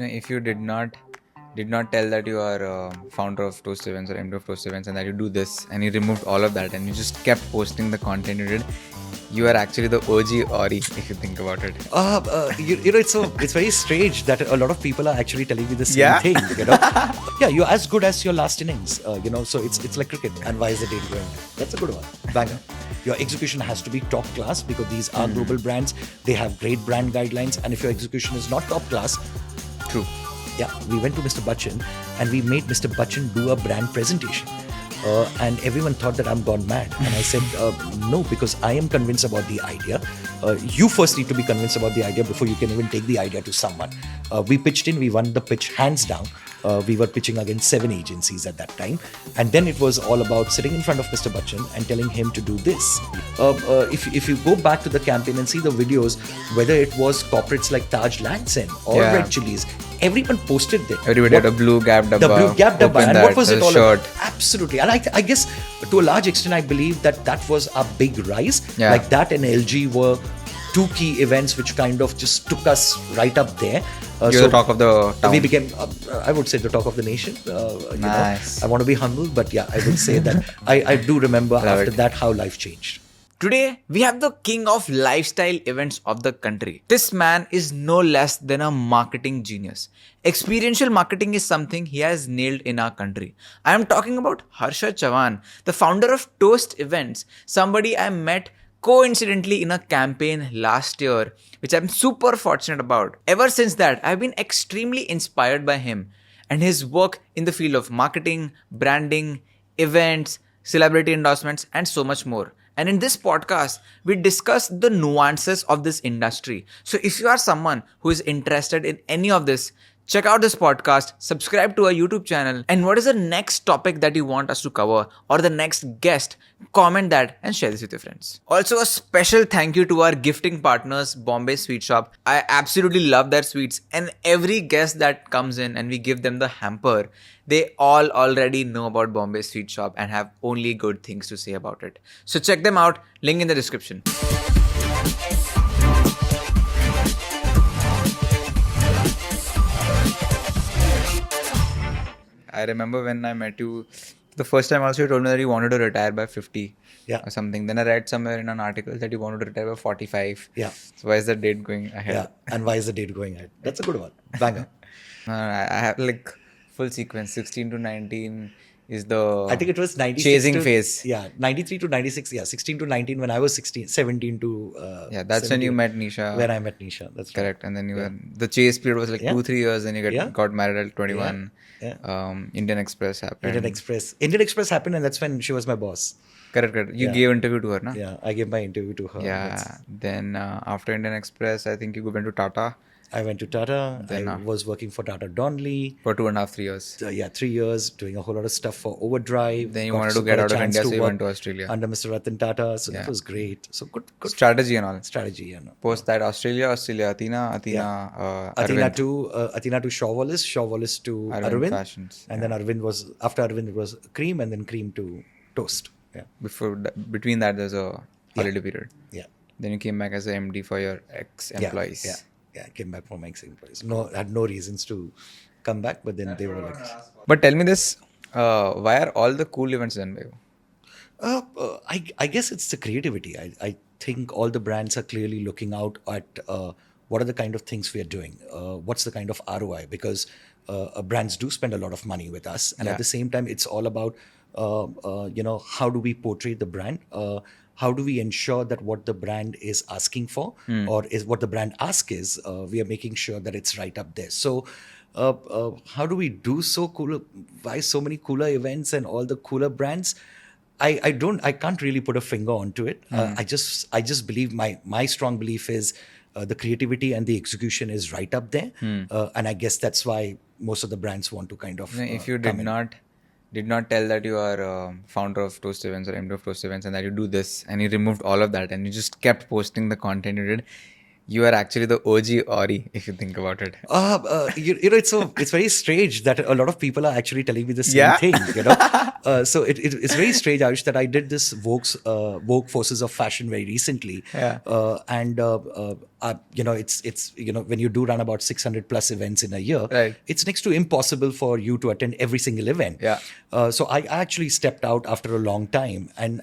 if you did not tell that you are founder of Toast Events or MD of Toast Events and that you do this and you removed all of that and you just kept posting the content you did, you are actually the OG Ori if you think about it. It's very strange that a lot of people are actually telling me the same Yeah? thing. Yeah, you're as good as your last innings. So it's like cricket. And why is the date going? That's a good one. Banger. Your execution has to be top class because these are global brands. They have great brand guidelines, and if your execution is not top class, True. yeah, we went to Mr. Bachchan and we made Mr. Bachchan do a brand presentation. And everyone thought that I'm gone mad. And I said, no, because I am convinced about the idea. You first need to be convinced about the idea before you can even take the idea to someone. We pitched in, we won the pitch hands down. We were pitching against 7 agencies at that time. And then it was all about sitting in front of Mr. Bachchan and telling him to do this. If you go back to the campaign and see the videos, whether it was corporates like Taj Lands End or Yeah. Red Chilies, everyone posted there. Everybody had a blue gap dabba. The blue gap dabba. Open And that, what was it the all shirt. about? Absolutely. And I guess to a large extent, I believe that was a big rise. Yeah. Like that and LG were two key events which kind of just took us right up there. You're the talk of the town. We became, I would say, the talk of the nation. Nice. I want to be humble, but yeah, I would say that I do remember after it. that how life changed. Today, we have the king of lifestyle events of the country. This man is no less than a marketing genius. Experiential marketing is something he has nailed in our country. I am talking about Harshad Chavan, the founder of Toast Events, somebody I met coincidentally in a campaign last year, which I'm super fortunate about. Ever since that, I've been extremely inspired by him and his work in the field of marketing, branding, events, celebrity endorsements, and so much more. And in this podcast, we discuss the nuances of this industry. So if you are someone who is interested in any of this, check out this podcast, subscribe to our YouTube channel, and what is the next topic that you want us to cover or the next guest, comment that and share this with your friends. Also, a special thank you to our gifting partners, Bombay Sweet Shop. I absolutely love their sweets, and every guest that comes in and we give them the hamper, they all already know about Bombay Sweet Shop and have only good things to say about it. So check them out, link in the description. I remember when I met you, the first time also you told me that you wanted to retire by 50 or something. Then I read somewhere in an article that you wanted to retire by 45. Yeah. So why is the date going ahead? Yeah. And why is the date going ahead? That's a good one. Banger. I have like full sequence. 16 to 19 is the I think it was 96 chasing to, phase. Yeah, 93 to 96. Yeah, 16 to 19 when I was 17 to... Yeah, that's when you met Nisha. When I met Nisha. That's Correct. And then you were, the chase period was like 2-3 years. Then you got married at 21. Indian Express happened. Indian Express happened, and that's when she was my boss. Correct. You gave interview to her, na? Yeah, I gave my interview to her. Yeah. Then after Indian Express, I think you went to Tata I went to Tata. I was working for Tata Donnelly. for 2.5-3 years. 3 years, doing a whole lot of stuff for Overdrive. Then you wanted to get out of India, so you went to Australia. Under Mr. Ratan Tata. So that was great. So good Strategy and all. strategy. Post that Athena, Athena to Shaw Wallace to Arvind. Fashions. And then Arvind was, after Arvind it was Cream, and then Cream to Toast. Yeah. Between that, there's a holiday period. Yeah. Then you came back as a MD for your ex-employees. Yeah, I came back for my ex-employees. Had no reasons to come back, but then they were like... But tell me this, why are all the cool events done by you? I guess it's the creativity. I think all the brands are clearly looking out at what are the kind of things we are doing. What's the kind of ROI? Because brands do spend a lot of money with us. And at the same time, it's all about, how do we portray the brand? How do we ensure that what the brand is asking for or is what the brand ask is, we are making sure that it's right up there. So how do we do so cool? Why so many cooler events and all the cooler brands? I can't really put a finger onto it. I just believe my strong belief is the creativity and the execution is right up there. And I guess that's why most of the brands want to kind of if you did not tell that you are founder of Toast Events or MD of Toast Events and that you do this and you removed all of that and you just kept posting the content you did, you are actually the OG Ori if you think about it. It's very strange that a lot of people are actually telling me the same thing. So it's very strange, Ayush, that I did this Vogue Forces of Fashion very recently, and it's when you do run about 600 plus events in a year, Right. it's next to impossible for you to attend every single event. Yeah. So I actually stepped out after a long time, and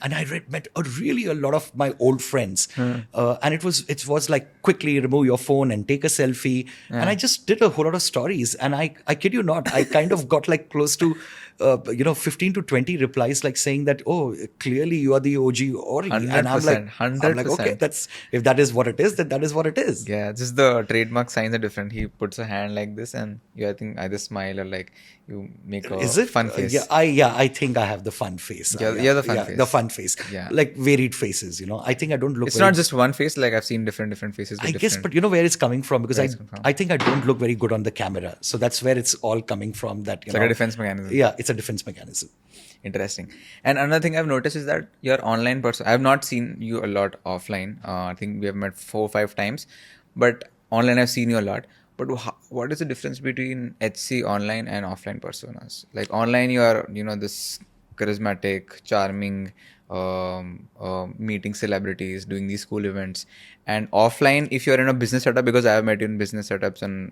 met a lot of my old friends, and it was like, quickly remove your phone and take a selfie, and I just did a whole lot of stories, and I kid you not, I kind of got like close to 15 to 20 replies, like saying that, oh, clearly you are the OG Ori, and I'm like, 100%. okay, that's, if that is what it is, then that is what it is. Yeah, just the trademark signs are different. He puts a hand like this, and you, I think, either smile or like you make Is a it? fun face. I think I have the fun face. Yeah, the fun face. The fun face. Yeah. Like varied faces. I think I don't look. It's very, not just one face. Like I've seen different faces. With I guess, different, but you know where it's coming from, because Where it's coming from. I think I don't look very good on the camera, so that's where it's all coming from. That it's like a defense mechanism. Yeah, it's a defense mechanism. Interesting. And another thing I've noticed is that you're online person. I've not seen you a lot offline. I think we have met 4 or 5 times, but online I've seen you a lot. But what is the difference between HC online and offline personas? Like online, you are this charismatic, charming, meeting celebrities, doing these cool events. And offline, if you're in a business setup, because I have met you in business setups and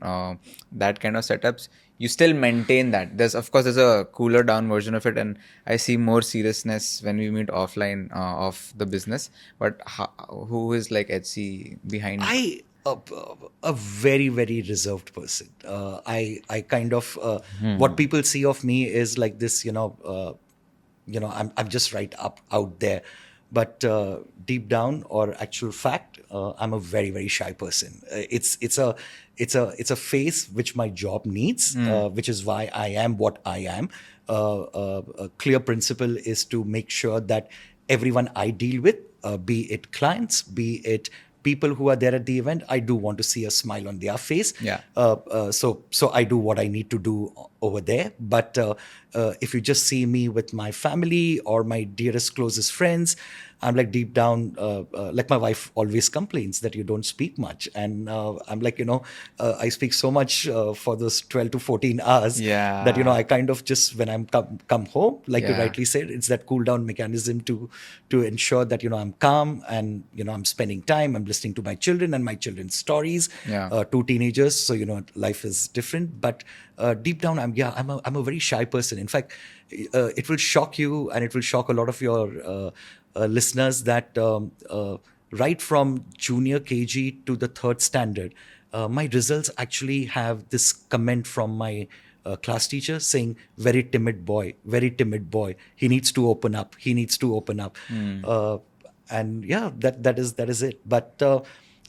that kind of setups, you still maintain that. There's a cooler down version of it, and I see more seriousness when we meet offline of the business. But who is like HC behind? A very, very reserved person. I kind of what people see of me is like this, I'm just right up out there, but deep down, or actual fact, I'm a very, very shy person. It's a face which my job needs, which is why I am what I am. A clear principle is to make sure that everyone I deal with, be it clients, be it people who are there at the event, I do want to see a smile on their face. Yeah. So I do what I need to do over there. But if you just see me with my family or my dearest, closest friends, I'm like deep down, like my wife always complains that you don't speak much. And I'm like, I speak so much for those 12 to 14 hours Yeah. that, I kind of just, when I'm come home, like you Yeah. rightly said, it's that cool down mechanism to ensure that, I'm calm and, I'm spending time, I'm listening to my children and my children's stories, Yeah. 2 teenagers. So, life is different. But deep down, I'm a very shy person. In fact, it will shock you, and it will shock a lot of your listeners that right from junior KG to the 3rd standard, my results actually have this comment from my class teacher saying, very timid boy, he needs to open up, and yeah, that is it. But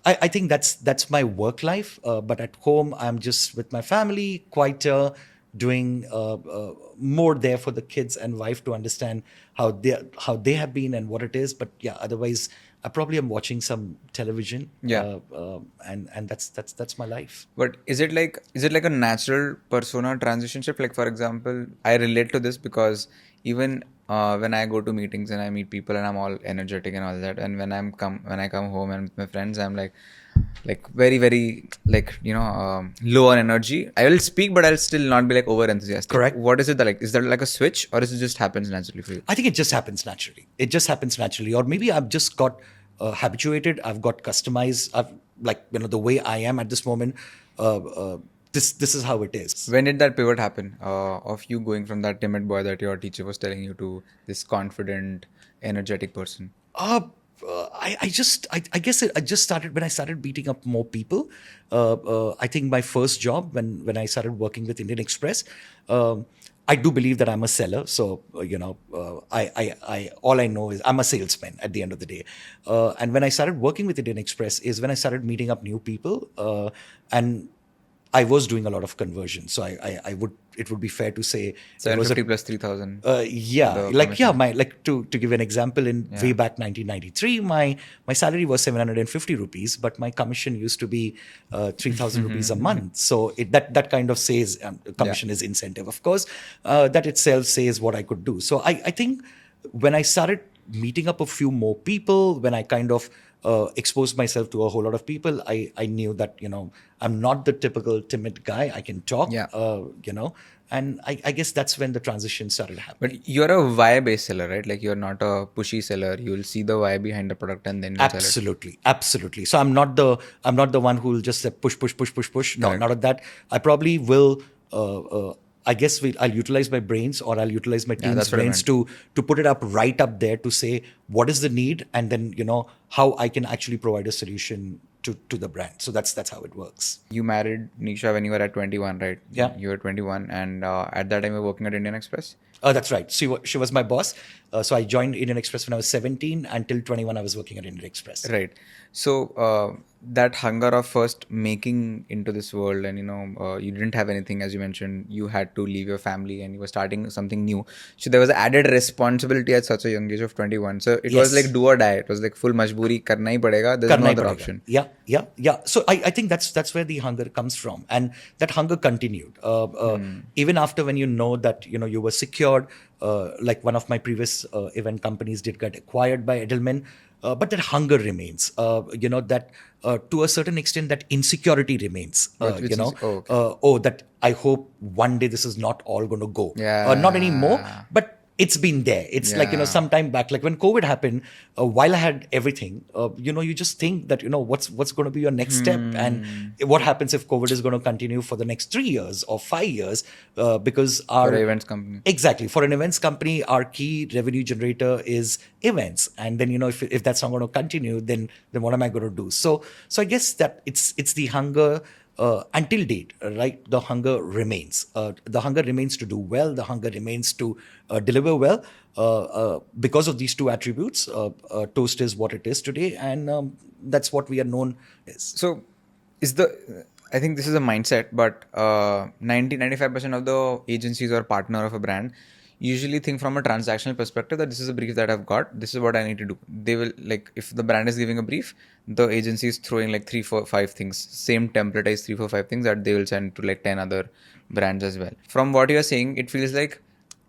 I think that's my work life, but at home I'm just with my family, quieter, doing more there for the kids and wife to understand how they have been and what it is. But yeah, otherwise I probably am watching some television. Yeah. And that's my life. But is it like a natural persona transitionship? Like, for example, I relate to this because even when I go to meetings and I meet people and I'm all energetic and all that, and when I come home and with my friends, I'm like very, very low on energy. I will speak, but I'll still not be like over enthusiastic. Correct. What is it that, like? Is there like a switch, or is it just happens naturally for you? I think it just happens naturally. Or maybe I've just got habituated. I've got customized. I've the way I am at this moment. This is how it is. When did that pivot happen of you going from that timid boy that your teacher was telling you to this confident, energetic person? I guess I just started when I started beating up more people. I think my first job when I started working with Indian Express, I do believe that I'm a seller. So I all I know is I'm a salesman at the end of the day. And when I started working with Indian Express is when I started meeting up new people, and I was doing a lot of conversion. So it would be fair to say it was 750 plus 3,000. To give an example, way back 1993, my salary was 750 rupees, but my commission used to be 3,000 rupees a month. So that kind of says commission is incentive, of course. That itself says what I could do. So I think when I started meeting up a few more people, when I kind of exposed myself to a whole lot of people. I knew that, I'm not the typical timid guy. I can talk, Yeah. and I guess that's when the transition started happening. But you're a why-based seller, right? Like you're not a pushy seller. You'll see the why behind the product and then you'll sell it. Absolutely. So I'm not the one who will just say push, push, push, push, push. No, Correct. not at that. I probably will. I guess I'll utilize my brains, or I'll utilize my team's that's what I brains meant. to put it up right up there to say what is the need, and then how I can actually provide a solution to the brand. So that's how it works. You married Nisha when you were at 21, right? Yeah. You were 21, and at that time you were working at Indian Express. That's right. She was my boss. So I joined Indian Express when I was 17. Until 21, I was working at Indian Express. Right. So that hunger of first making into this world, and you didn't have anything, as you mentioned. You had to leave your family, and you were starting something new. So there was added responsibility at such a young age of 21. So it was like Yes. do or die. It was like full majburi, karna hi padega. There's no Karna hi other padega. option. Yeah. So I think that's where the hunger comes from, and that hunger continued even after, when you know that you were secured. Like one of my previous event companies did get acquired by Edelman, but that hunger remains. That to a certain extent, that insecurity remains. Which is, okay. That I hope one day this is not all going to go. Yeah. Not anymore, but it's been there. It's like, Yeah. some time back, like when COVID happened, while I had everything, you just think that, what's going to be your next step, and what happens if COVID is going to continue for the next 3 years or 5 years, because For our an events company. Exactly. For an events company, our key revenue generator is events. And then, if that's not going to continue, then what am I going to do? So I guess that it's the hunger until date, right? The hunger remains. The hunger remains to do well. The hunger remains to deliver well. Because of these two attributes, Toast is what it is today. And that's what we are known as. So I think this is a mindset, but 95% of the agencies or partner of a brand usually think from a transactional perspective that this is a brief that I've got, this is what I need to do. They will, like, if the brand is giving a brief, the agency is throwing like 3, 4, 5 things, same templatized 3, 4, 5 things that they will send to like 10 other brands as well. From what you're saying, it feels like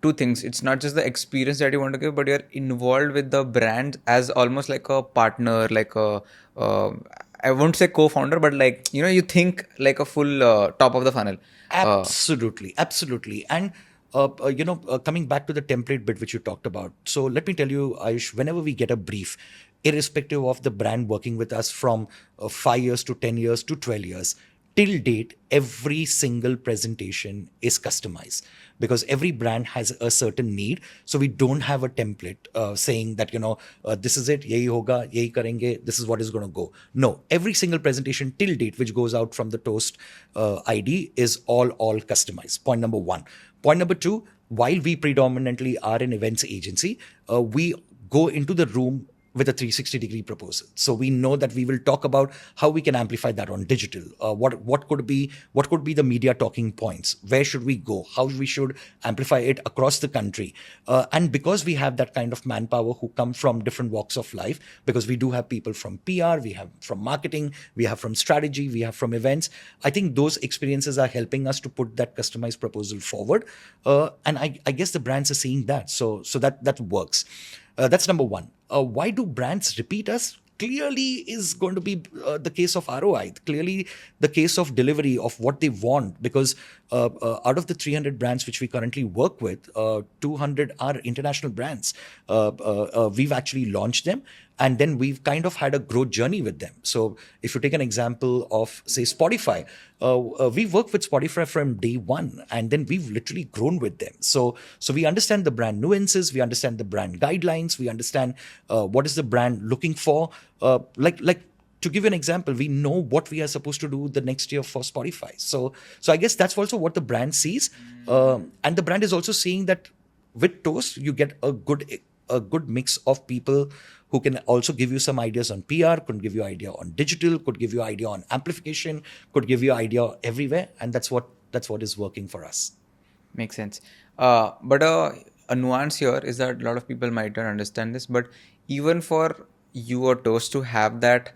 two things. It's not just the experience that you want to give, but you're involved with the brand as almost like a partner, like a I won't say co-founder, but like you think like a full top of the funnel. Absolutely. And coming back to the template bit which you talked about. So let me tell you, Ayush, whenever we get a brief, irrespective of the brand working with us from 5 years to 10 years to 12 years, till date, every single presentation is customized, because every brand has a certain need. So we don't have a template saying that, this is it, yahi hoga, yahi karenge, this is what is going to go. No, every single presentation till date, which goes out from the Toast ID, is all customized. Point number one. Point number two, while we predominantly are an events agency, we go into the room with a 360-degree proposal. So we know that we will talk about how we can amplify that on digital. What could be the media talking points? Where should we go? How we should amplify it across the country? And because we have that kind of manpower who come from different walks of life, because we do have people from PR, we have from marketing, we have from strategy, we have from events. I think those experiences are helping us to put that customized proposal forward. And I guess the brands are seeing that. So that works. That's number one. Why do brands repeat us? Clearly is going to be the case of ROI, clearly the case of delivery of what they want, because out of the 300 brands which we currently work with, 200 are international brands. We've actually launched them, and then we've kind of had a growth journey with them. So if you take an example of, say, Spotify, we've worked with Spotify from day one, and then we've literally grown with them. So we understand the brand nuances, we understand the brand guidelines, we understand what is the brand looking for. To give you an example, we know what we are supposed to do the next year for Spotify. So I guess that's also what the brand sees, and the brand is also seeing that with Toast you get a good mix of people who can also give you some ideas on PR, could give you idea on digital, could give you idea on amplification, could give you idea everywhere, and that's what is working for us. Makes sense. But a nuance here is that a lot of people might not understand this, but even for you or Toast to have that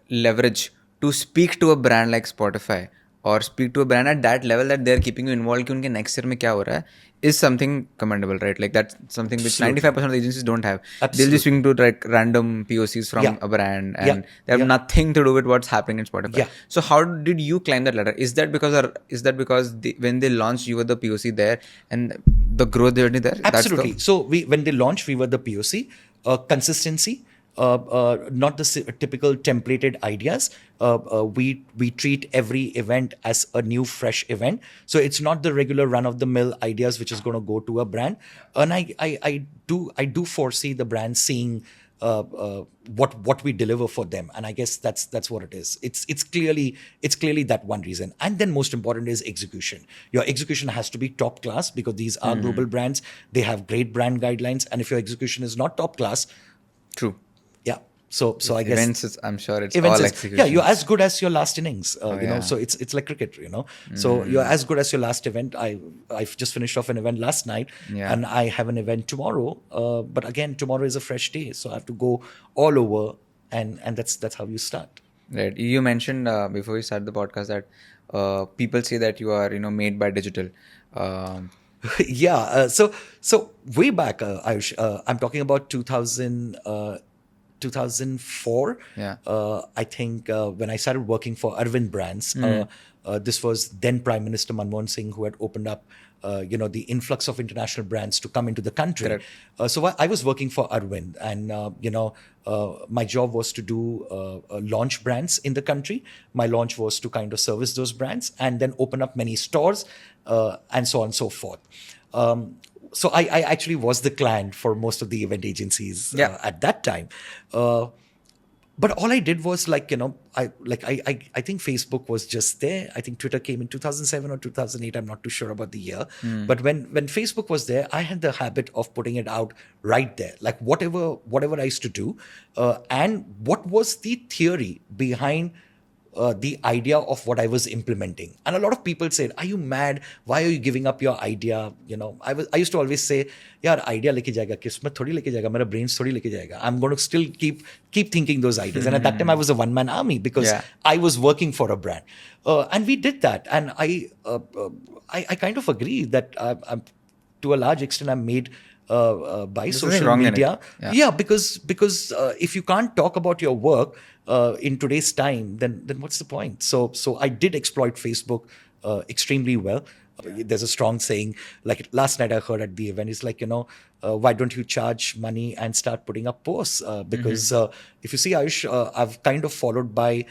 leverage to speak to a brand like Spotify, or speak to a brand at that level that they're keeping you involved कि उनके next year में क्या हो रहा है is something commendable, right? Like that's something which Absolutely. 95% of the agencies don't have. They'll be Absolutely. speaking to like random POCs from Yeah. a brand and Yeah. they have Yeah. nothing to do with what's happening in Spotify. Yeah. So how did you climb that ladder? Is that because when they launched you were the POC there and the growth journey there? Absolutely. So when they launched, we were the POC. Consistency, not the typical templated ideas. We treat every event as a new, fresh event. So it's not the regular run-of-the-mill ideas which is going to go to a brand. And I do foresee the brand seeing what we deliver for them, and I guess that's what it is. It's clearly that one reason, and then most important is execution. Your execution has to be top class because these are global brands. They have great brand guidelines, and if your execution is not top class, True. yeah. So I guess Events, I'm sure it's events all is, execution. yeah, you're as good as your last innings. yeah. So it's like cricket, So you're as good as your last event. I've just finished off an event last night, Yeah. and I have an event tomorrow. But again, tomorrow is a fresh day, so I have to go all over, and that's how you start. Right. You mentioned before we start the podcast that people say that you are made by digital. Yeah. So way back, Ayush, I'm talking about 2004. Yeah. I think when I started working for Arvind Brands, this was then Prime Minister Manmohan Singh who had opened up, the influx of international brands to come into the country. Correct. So I was working for Arvind, and my job was to do launch brands in the country. My launch was to kind of service those brands and then open up many stores and so on and so forth. So I actually was the client for most of the event agencies at that time. But all I did was I think Facebook was just there. I think Twitter came in 2007 or 2008. I'm not too sure about the year. But when Facebook was there, I had the habit of putting it out right there, like whatever I used to do, and what was the theory behind the idea of what I was implementing. And a lot of people said, "Are you mad? Why are you giving up your idea?" I used to always say, "Yaar, idea leke jayega, kismat thodi leke jayega, mera brains thodi leke jayega. I'm going to still keep thinking those ideas." And at that time, I was a one-man army because I was working for a brand, and we did that. And I kind of agree that I'm, to a large extent, I'm made by social media. Yeah, because if you can't talk about your work in today's time, then what's the point? So I did exploit Facebook extremely well. There's a strong saying, like last night I heard at the event, it's like, why don't you charge money and start putting up posts? Because if you see, Ayush, I've kind of followed by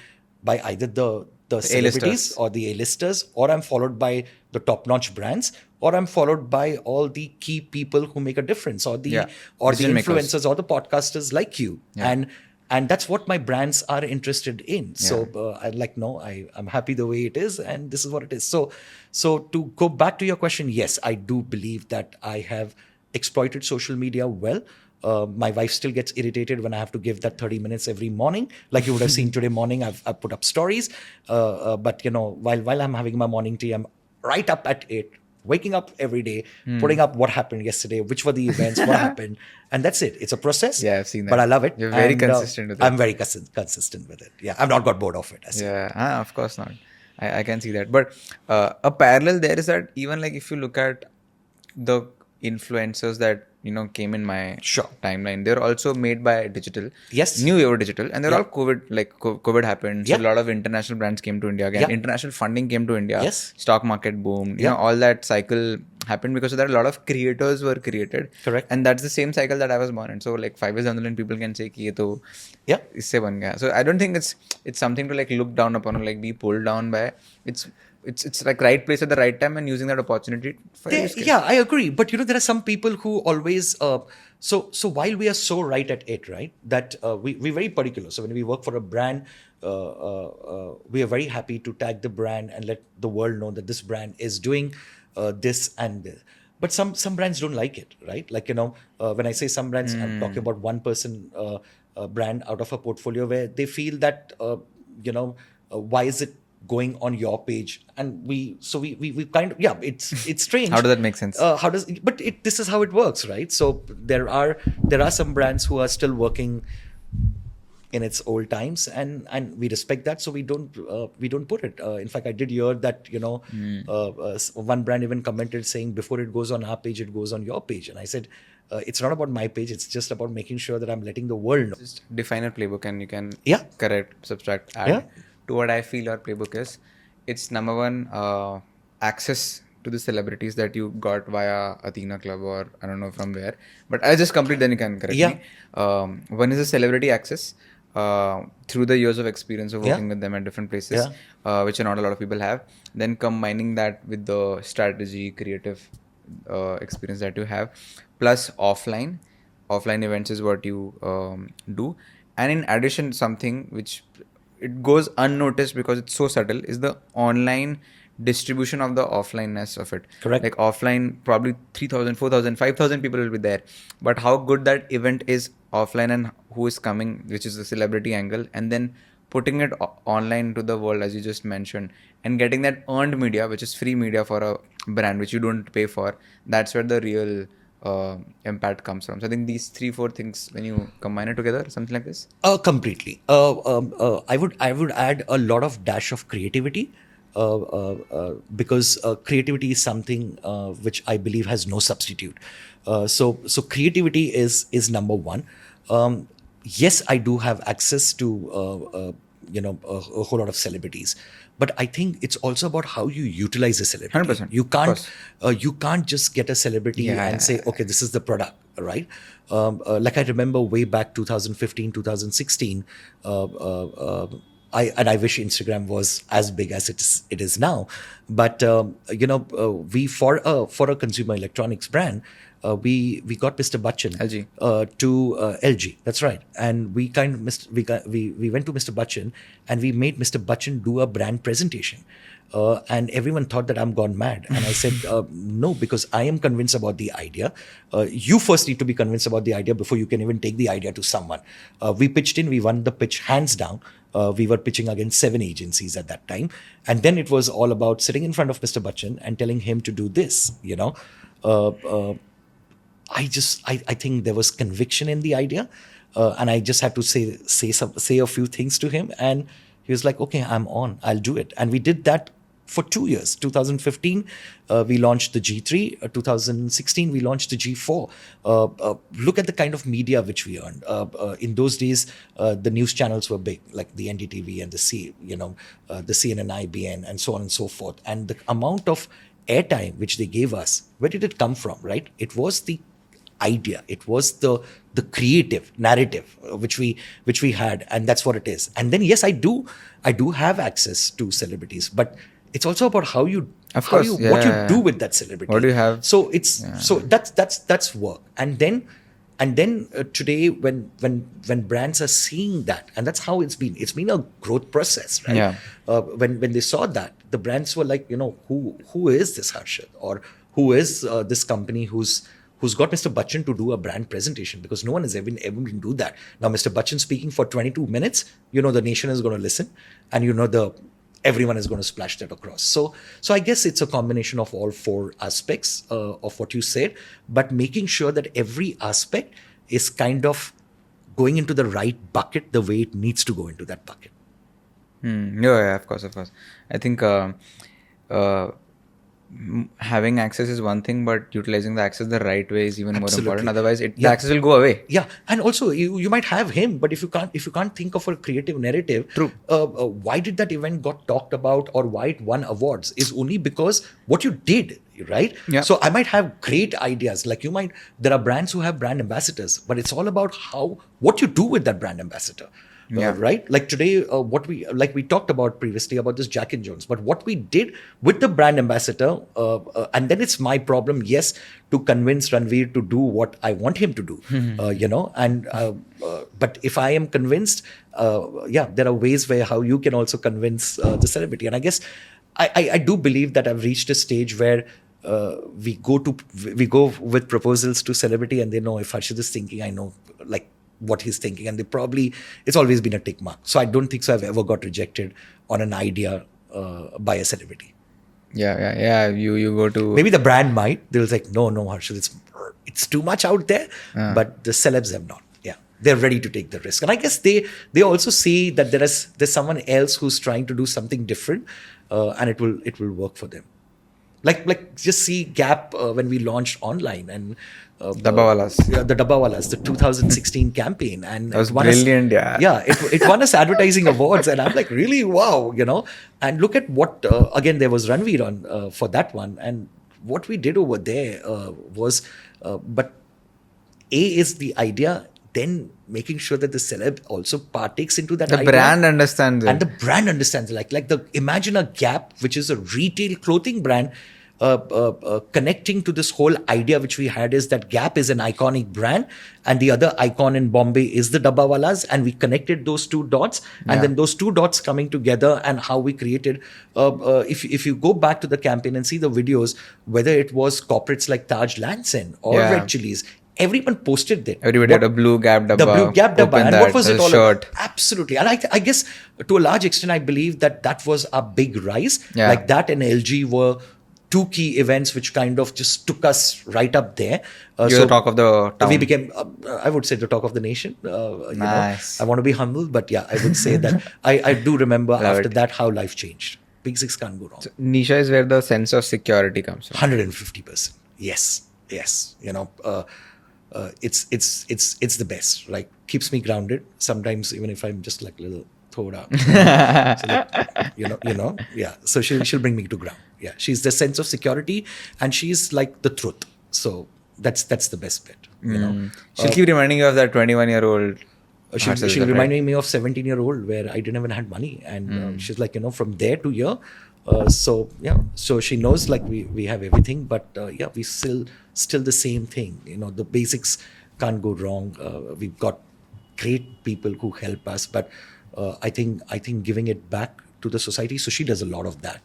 either the celebrities A-listers. or the A-listers, or I'm followed by the top-notch brands, or I'm followed by all the key people who make a difference, or the influencers or the podcasters like you. And that's what my brands are interested in. So I'm happy the way it is, and this is what it is. So to go back to your question, yes, I do believe that I have exploited social media well. My wife still gets irritated when I have to give that 30 minutes every morning. Like you would have seen today morning, I've put up stories. But while I'm having my morning tea, I'm right up at 8, waking up every day, putting up what happened yesterday, which were the events, what happened. And that's it. It's a process. Yeah, I've seen that. But I love it. You're very consistent with it. I'm very consistent with it. Yeah, I've not got bored of it. Yeah, of course not. I can see that. But a parallel there is that even like if you look at the influencers that came in my timeline, they're also made by digital. Yes. New Ever Digital. And they're all COVID happened. So a lot of international brands came to India again. International funding came to India. Yes. Stock market boomed. All that cycle happened because of that. A lot of creators were created. Correct. And that's the same cycle that I was born in. So like 5 years down the line, people can say ki ye to isse ban gaya. So I don't think it's something to like look down upon or like be pulled down by. It's like right place at the right time and using that opportunity for yeah, I agree. But there are some people who always so while we are so right at it, right, that we're very particular. So when we work for a brand, we are very happy to tag the brand and let the world know that this brand is doing this and this. But some brands don't like it, right? Like when I say some brands, I'm talking about one person brand out of a portfolio where they feel that why is it going on your page? And we kind of it's strange. How does that make sense? This is how it works, right? So there are some brands who are still working in its old times, and we respect that, so we don't put it. In fact, I did hear that one brand even commented saying, before it goes on our page, it goes on your page. And I said, it's not about my page, it's just about making sure that I'm letting the world know. Just define a playbook and you can Yeah. correct, subtract, add Yeah. to what I feel our playbook is. It's number one, access to the celebrities that you got via Athena Club or I don't know from where. But I'll just complete, then you can correct Yeah. me. One is the celebrity access through the years of experience of working Yeah. with them at different places, which not a lot of people have. Then combining that with the strategy, creative experience that you have, plus offline events is what you do. And in addition, something which it goes unnoticed because it's so subtle is the online distribution of the offlineness of it. Correct. Like offline, probably 3,000, 4,000, 5,000 people will be there, but how good that event is offline and who is coming, which is the celebrity angle, and then putting it online to the world, as you just mentioned, and getting that earned media, which is free media for a brand which you don't pay for. That's where the real impact comes from. So I think these 3-4 things, when you combine it together, something like this. Completely. I would add a lot of dash of creativity, because creativity is something which I believe has no substitute. So creativity is number one. Yes, I do have access to a whole lot of celebrities, but I think it's also about how you utilize a celebrity. 100%, You can't just get a celebrity and say, okay, this is the product, right? Like I remember way back 2015, 2016. I wish Instagram was as big as it is now, but we for a consumer electronics brand, we got Mr. Bachchan LG. To LG. That's right, and we went to Mr. Bachchan and we made Mr. Bachchan do a brand presentation. And everyone thought that I'm gone mad. And I said, no, because I am convinced about the idea. You first need to be convinced about the idea before you can even take the idea to someone. We pitched in, we won the pitch hands down. We were pitching against 7 agencies at that time. And then it was all about sitting in front of Mr. Bachchan and telling him to do this, I think there was conviction in the idea. And I just had to say a few things to him. And he was like, okay, I'm on, I'll do it. And we did that for 2 years. 2015, we launched the G3. 2016, we launched the G4. Look at the kind of media which we earned. In those days, the news channels were big, like the NDTV and the CNN, IBN, and so on and so forth. And the amount of airtime which they gave us, where did it come from, right? It was the idea, it was the creative narrative which we had, and that's what it is. And then yes, I do have access to celebrities, but it's also about what you do with that celebrity. What do you have? So that's work. And then today, when brands are seeing that, and that's how it's been a growth process, right? Yeah. When they saw that, the brands were like, who is this Harshad, or who is this company who's got Mr. Bachchan to do a brand presentation, because no one has ever been do that. Now, Mr. Bachchan speaking for 22 minutes, the nation is going to listen, and everyone is going to splash that across. So I guess it's a combination of all 4 aspects of what you said, but making sure that every aspect is kind of going into the right bucket the way it needs to go into that bucket. Yeah, of course. I think having access is one thing, but utilizing the access the right way is even Absolutely. more important. Otherwise, the access will go away. Yeah, and also you might have him, but if you can't think of a creative narrative, True. Why did that event got talked about or why it won awards is only because what you did, right? Yeah. So I might have great ideas, like there are brands who have brand ambassadors, but it's all about what you do with that brand ambassador. Right? Like today, we talked about previously about this Jack and Jones, but what we did with the brand ambassador, and then it's my problem, yes, to convince Ranveer to do what I want him to do, but if I am convinced, there are ways where how you can also convince the celebrity. And I guess I do believe that I've reached a stage where we go with proposals to celebrity, and they know if Harshad is thinking, I know like what he's thinking, and it's always been a tick mark. So I don't think so I've ever got rejected on an idea by a celebrity. Yeah. You go to, maybe the brand might, they'll like, no Harshad, it's too much out there, but the celebs have not. they're ready to take the risk. And I guess they also see that there's someone else who's trying to do something different, and it will work for them. Like just see Gap when we launched online, and Dabbawalas. the Dabbawalas, the 2016 campaign, and That was it won brilliant, yeah. Yeah, it won us advertising awards, and I'm like, really, wow, And look at what again, there was Ranveer on for that one, and what we did over there was, but A is the idea, then making sure that the celeb also partakes into that The idea. brand understands it. And the brand understands, imagine a Gap, which is a retail clothing brand, connecting to this whole idea which we had, is that Gap is an iconic brand, and the other icon in Bombay is the Dabbawalas, and we connected those two dots, and then those two dots coming together, and how we created. If you go back to the campaign and see the videos, whether it was corporates like Taj Lanson or Red Chilies, everyone posted that. Everybody had a blue Gap dabba. The blue Gap dabba. Open And that, what was it all shirt. about? Absolutely. And I guess to a large extent, I believe that was a big rise. Yeah. Like that and LG were two key events which kind of just took us right up there. You're the talk of the town. We became, I would say, the talk of the nation. Nice. I want to be humble, but yeah, I would say that I do remember after it. that how life changed. Big Six can't go wrong. Nisha is where the sense of security comes from. 150%. Yes. It's the best. Like, keeps me grounded. Sometimes even if I'm just like a little thoda, yeah. So she'll bring me to ground. Yeah, she's the sense of security, and she's like the truth. So that's the best bit. She'll keep reminding you of that 21-year-old. She'll reminding me of 17-year-old where I didn't even had money, and she's like, from there to here. So she knows like we have everything, but we still the same thing. The basics can't go wrong. We've got great people who help us, but I think giving it back to the society. So she does a lot of that.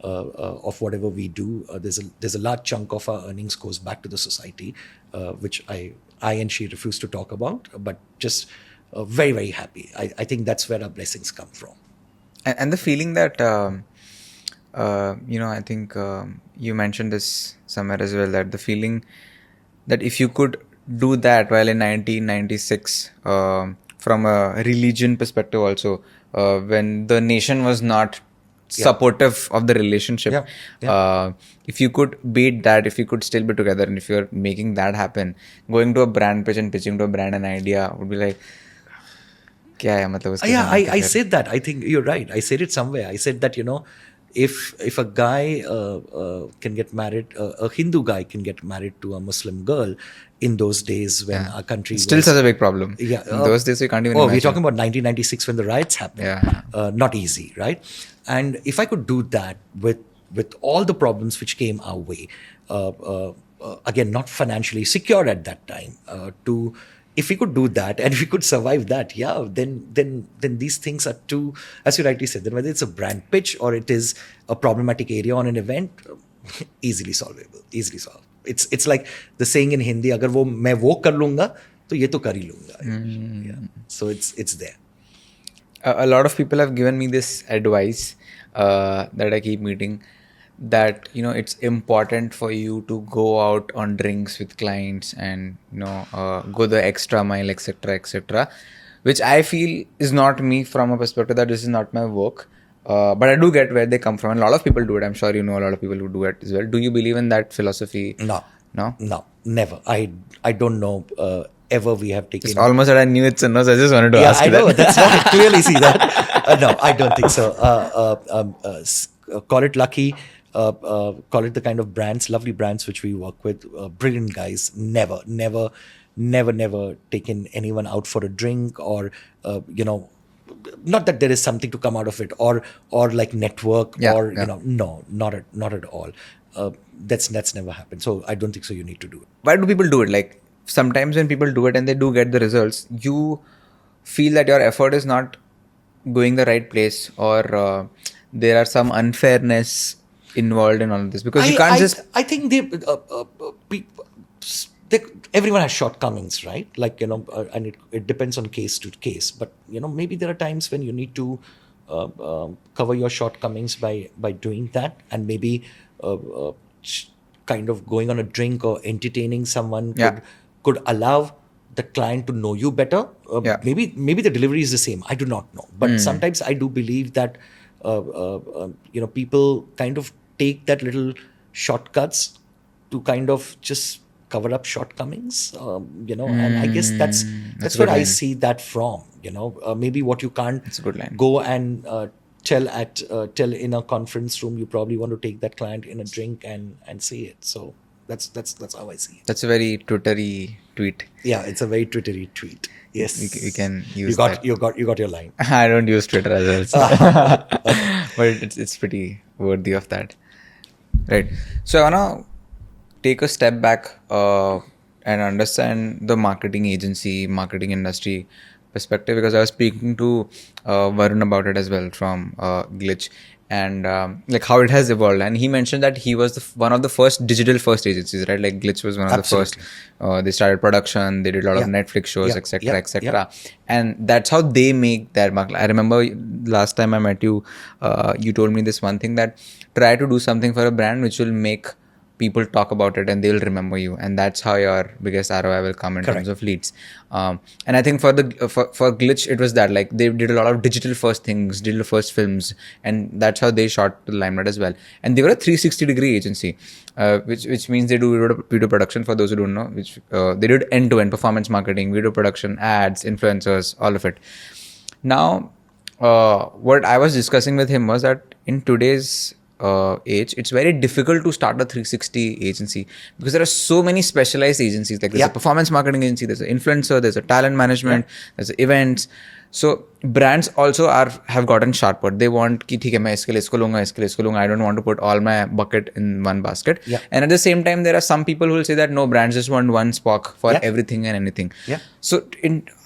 Of whatever we do, there's a large chunk of our earnings goes back to the society, which I and she refuse to talk about, but just very, very happy. I think that's where our blessings come from. And the feeling that, I think you mentioned this somewhere as well, that the feeling that if you could do that while in 1996, from a religion perspective also, when the nation was not supportive of the relationship, if you could beat that, if you could still be together, and if you're making that happen, going to a brand pitch and pitching to a brand an idea would be like, I said that. I think you're right. I said it somewhere. I said that, if a guy can get married, a Hindu guy can get married to a Muslim girl in those days when our country still was such a big problem. Yeah, in those days we can't even imagine. We're talking about 1996 when the riots happened. Not easy, right? And if I could do that with all the problems which came our way, again, not financially secure at that time, if we could do that and we could survive that, then these things are too, as you rightly said, then whether it's a brand pitch or it is a problematic area on an event, easily solvable, easily solved. It's like the saying in Hindi, agar main wo kar lunga, to ye to kar hi lunga. Yeah. So it's there. A lot of people have given me this advice that I keep meeting, that it's important for you to go out on drinks with clients and go the extra mile, etc., which I feel is not me, from a perspective that this is not my work, but I do get where they come from, and a lot of people do it. I'm sure a lot of people who do it as well. Do you believe in that philosophy? No, never. I don't know ever we have taken. It's almost that I knew it's a no, so I just wanted to ask. I know that's not, I clearly see that. No, I don't think so. Call it lucky. Call it the kind of brands, lovely brands which we work with, brilliant guys. Never taken anyone out for a drink, or not that there is something to come out of it, or like network, no, not at all. That's never happened. So I don't think so. You need to do it. Why do people do it? Like, sometimes when people do it and they do get the results, you feel that your effort is not going the right place, or there are some unfairness involved in all of this, because you can't just. I think everyone has shortcomings, right? Like, and it depends on case to case. But maybe there are times when you need to cover your shortcomings by doing that, and maybe kind of going on a drink or entertaining someone could allow the client to know you better. Yeah. Maybe the delivery is the same. I do not know, but sometimes I do believe that people kind of take that little shortcuts to kind of just cover up shortcomings. And I guess that's That's a where good I line. see that from. Maybe what you can't That's a good line. go and tell in a conference room, you probably want to take that client in a drink and say it. So that's how I see it. That's a very Twittery tweet. Yeah, it's a very Twittery tweet. Yes, We can use you got that. you got your line. I don't use Twitter as well, so. But it's pretty worthy of that, right? So I wanna take a step back and understand the marketing agency, marketing industry perspective, because I was speaking to Varun about it as well from Glitch, and like how it has evolved. And he mentioned that he was one of the first digital first agencies, right? Like Glitch was one of the first. They started production, they did a lot of Yeah. Netflix shows, Yeah. etc., Yeah. etc. And that's how they make their market. I remember last time I met you, you told me this one thing, that try to do something for a brand which will make people talk about it and they will remember you, and that's how your biggest ROI will come in terms Correct. of leads. And I think for Glitch, it was that, like, they did a lot of digital first things, digital first films, and that's how they shot the limelight as well. And they were a 360-degree agency, which means they do video production, for those who don't know, which they did end-to-end performance marketing, video production, ads, influencers, all of it. Now, what I was discussing with him was that in today's age, it's very difficult to start a 360 agency, because there are so many specialized agencies. Like, there's a performance marketing agency, there's an influencer, there's a talent management, there's events. So brands also have gotten sharper. They want कि ठीक है मैं इसके लिए इसको लूँगा, इसके लिए इसको लूँगा. I don't want to put all my bucket in one basket. Yeah. And at the same time, there are some people who will say that no, brands just want one Spock for everything and anything. Yeah. So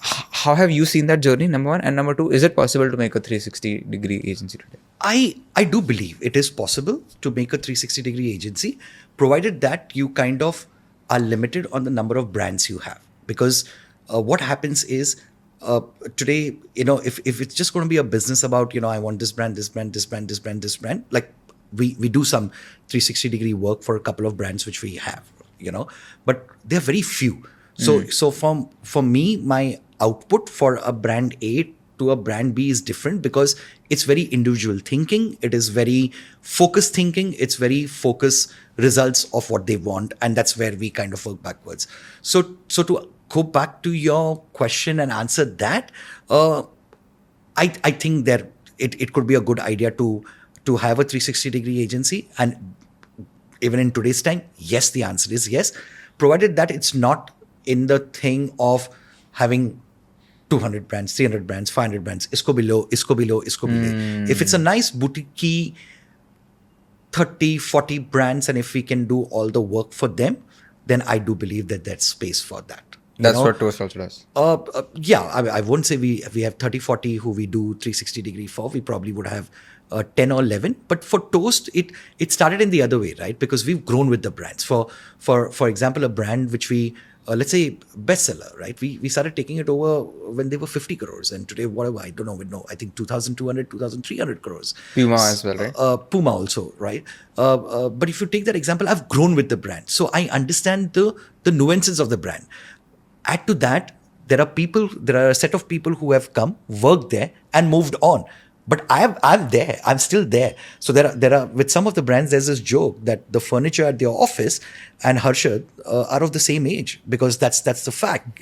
how have you seen that journey, number one? And number two, is it possible to make a 360-degree agency today? I do believe it is possible to make a 360-degree agency, provided that you kind of are limited on the number of brands you have. Because what happens is, today, if it's just going to be a business about, I want this brand, this brand, this brand, this brand, this brand, like we do some 360-degree work for a couple of brands which we have, but they're very few. So for me, my output for a brand A to a brand B is different, because it's very individual thinking. It is very focused thinking. It's very focused results of what they want. And that's where we kind of work backwards. So to go back to your question and answer that, I think that it could be a good idea to have a 360-degree agency. And even in today's time, yes, the answer is yes, provided that it's not in the thing of having 200 brands, 300 brands, 500 brands, isko below, isko below, isko below. If it's a nice boutique 30, 40 brands, and if we can do all the work for them, then I do believe that there's space for that. That's what Toast also does. Yeah, I won't say we have 30, 40 who we do 360-degree for. We probably would have 10 or 11. But for Toast, it started in the other way, right? Because we've grown with the brands. For example, a brand which we, let's say bestseller, right? We started taking it over when they were 50 crores. And today, whatever, I don't know, I think 2,200, 2,300 crores. Puma as well, right? Puma also, right? But if you take that example, I've grown with the brand. So I understand the nuances of the brand. Add to that, there are a set of people who have come, worked there, and moved on. But I'm still there. So there are with some of the brands, there's this joke that the furniture at their office and Harshad are of the same age, because that's the fact,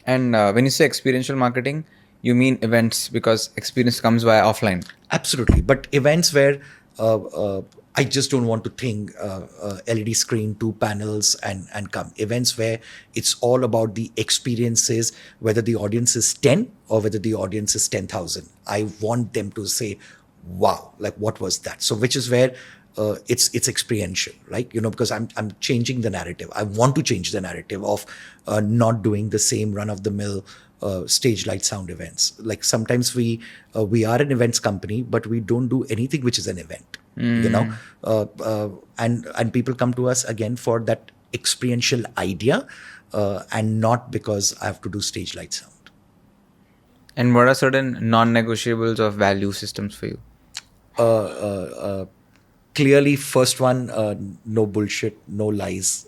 And when you say experiential marketing, you mean events, because experience comes via offline. Absolutely. But events where I just don't want to think LED screen, 2 panels and come. Events where it's all about the experiences, whether the audience is 10 or whether the audience is 10,000. I want them to say, wow, like what was that? So which is where it's experiential, right? Because I'm changing the narrative. I want to change the narrative of not doing the same run-of-the-mill stage, light, sound events. Like sometimes we are an events company, but we don't do anything which is an event. And people come to us again for that experiential idea, and not because I have to do stage, light, sound. And what are certain non-negotiables of value systems for you? Clearly, first one, no bullshit, no lies.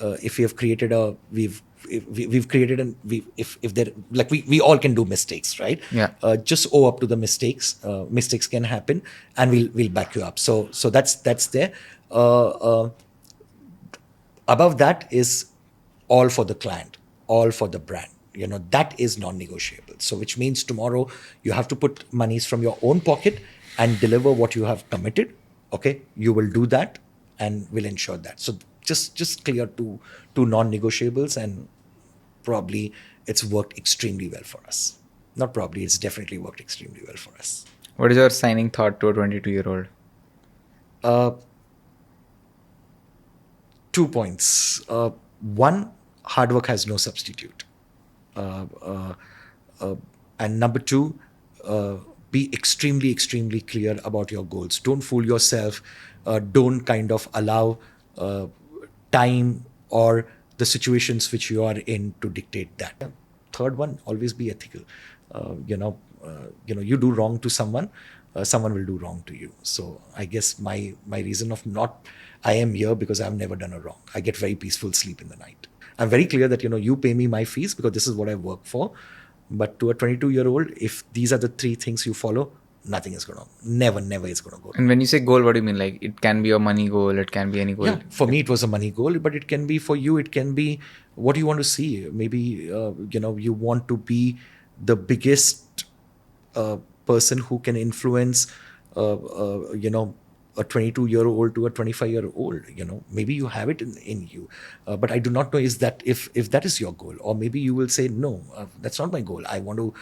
if we have created a we've created an if there like we all can do mistakes, right? Yeah. Just owe up to the mistakes. Mistakes can happen, and we'll back you up. So that's there. Above that is all for the client, all for the brand. That is non-negotiable. So which means tomorrow you have to put monies from your own pocket and deliver what you have committed. Okay, you will do that, and will ensure that. So just clear two non-negotiables, and probably it's worked extremely well for us. Not probably, it's definitely worked extremely well for us. What is your signing thought to a 22-year-old? 2 points. One, hard work has no substitute. And number two, be extremely, extremely clear about your goals. Don't fool yourself. Don't kind of allow time or the situations which you are in to dictate that. Third one, always be ethical. You do wrong to someone, someone will do wrong to you. So I guess my reason of I am here because I've never done a wrong. I get very peaceful sleep in the night. I'm very clear that, you pay me my fees because this is what I work for. But to a 22-year-old, if these are the three things you follow, nothing is going to, never is going to go. And when you say goal, what do you mean? Like, it can be a money goal, it can be any goal. Yeah, for me, it was a money goal, but it can be for you. It can be what you want to see. Maybe, you want to be the biggest person who can influence, a 22-year-old to a 25-year-old. Maybe you have it in you, but I do not know is that if that is your goal, or maybe you will say no, that's not my goal. I want to.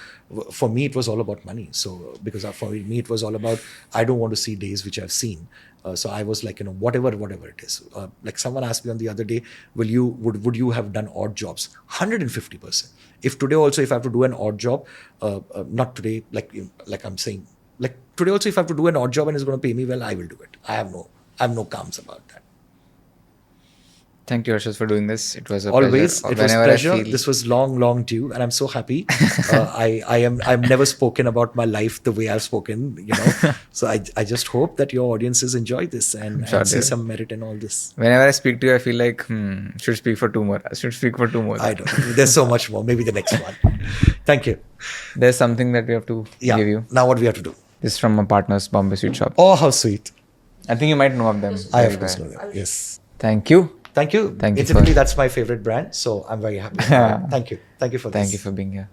For me, it was all about money. So because for me, it was all about I don't want to see days which I've seen. So I was like, whatever it is. Like someone asked me on the other day, would you have done odd jobs? 150%. If today also, if I have to do an odd job, not today, like I'm saying. Like today also, if I have to do an odd job and it's going to pay me well, I will do it. I have no qualms about that. Thank you, Harshad, for doing this. It was a Always, pleasure. it was pleasure. This was long due, and I'm so happy. I've never spoken about my life the way I've spoken. So I just hope that your audiences enjoy this and see some merit in all this. Whenever I speak to you, I feel like should speak for two more. I don't. There's so much more. Maybe the next one. Thank you. There's something that we have to give you. Now what we have to do? This is from my partner's Bombay Sweet Shop. Oh, how sweet. I think you might know of them. I of course know them. Yes. Thank you. Thank you. Incidentally, that's my favorite brand, so I'm very happy. Thank you. Thank you for this. Thank you for being here.